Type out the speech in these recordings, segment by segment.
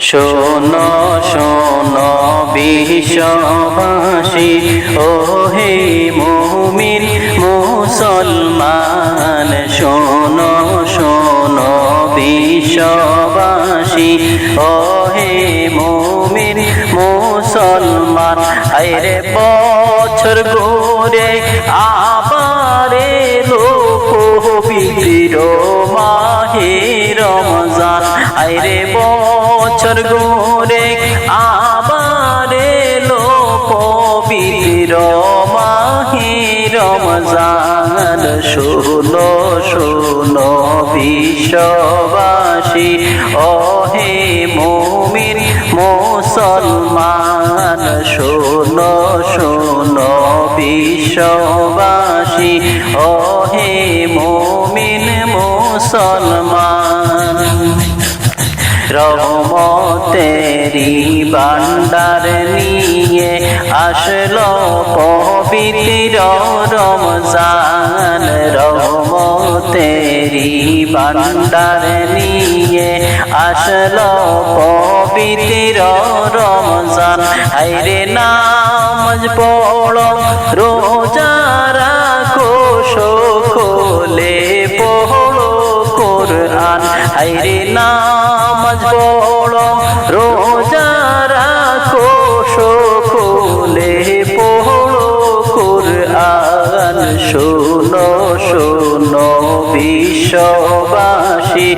শোনো শোনো বিশ্ববাসী, ওহে মুমিন মুসলমান। শোনো শোনো বিশ্ববাসী, ওহে মুমিন মুসলমান। আইরে বছর ঘুরে আবার এলো পবিত্র মাহে রমজান। আইরে বছর ঘুরে আবার এলো পবিত্র মাহে রমজান। শোনো শোনো বিশ্ববাসী, ওহে মুমিন মুসলমান। শোনো শোনো বিশ্ববাসী, ওহে মুমিন মুসলমান। রহমতেরি ভান্ডার নিয়ে আসলো পবিত্র রমজান। রহমতেরি ভান্ডার নিয়ে আসলো পবিত্র রমজান। হায়রে নামাজ পড়ো, রোজা রাখো, সকলে পড়ো কোরআন। হায়রে নামাজ পড়ো, রোজা রাখো, সকলে পড়ো কোরআন। শোনো শোনো বিশ্ববাসী,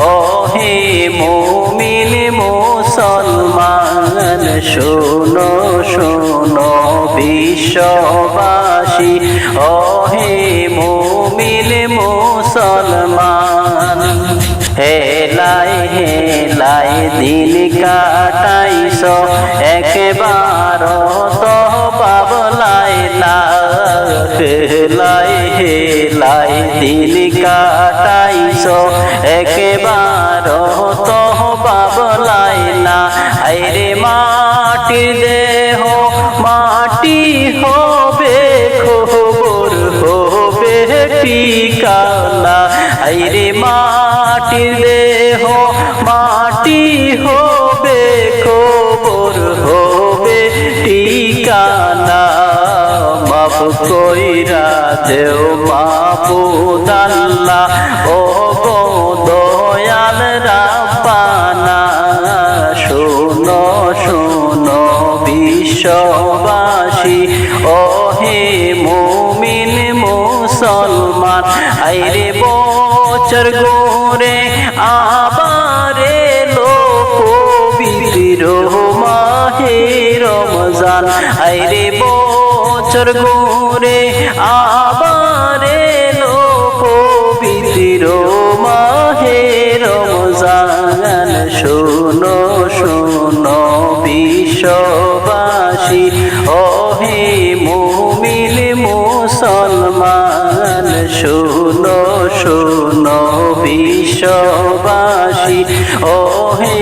ওহে মুমিন মুসলমান। শোনো শোনো বিশ্ববাসী, ওহে মুমিন মুসলমান। হেলাই হেলাই দিন কাটাইছ, একবার তো পাবলাই না। হেলাই হেলাই দিন কাটাইছ, একবার তো পাবলাই না। আইরে মাটি দেহ মাটি হবে, খবর হবে ঠিকানা। আইরে মাটি দেহ মাটি হবে, খবর হবে ঠিকানা। মাফ কইরা দেও মাবুদ আল্লাহ, ও গো দয়াল রাব্বানা। শোনো শোনো বিশ্ববাসী, ওহে মুমিন মুসলমান। আইরে বছর ঘুরে আবার এলো পবিত্র মাহে রমজান। আইরে বছর ঘুরে আবার এলো পবিত্র মাহে রমজান। শোনো শোনো বিশ্ববাসী, ওহে মুমিন মুসলমান। শোনো শোনো বিশ্ববাসী, ওহে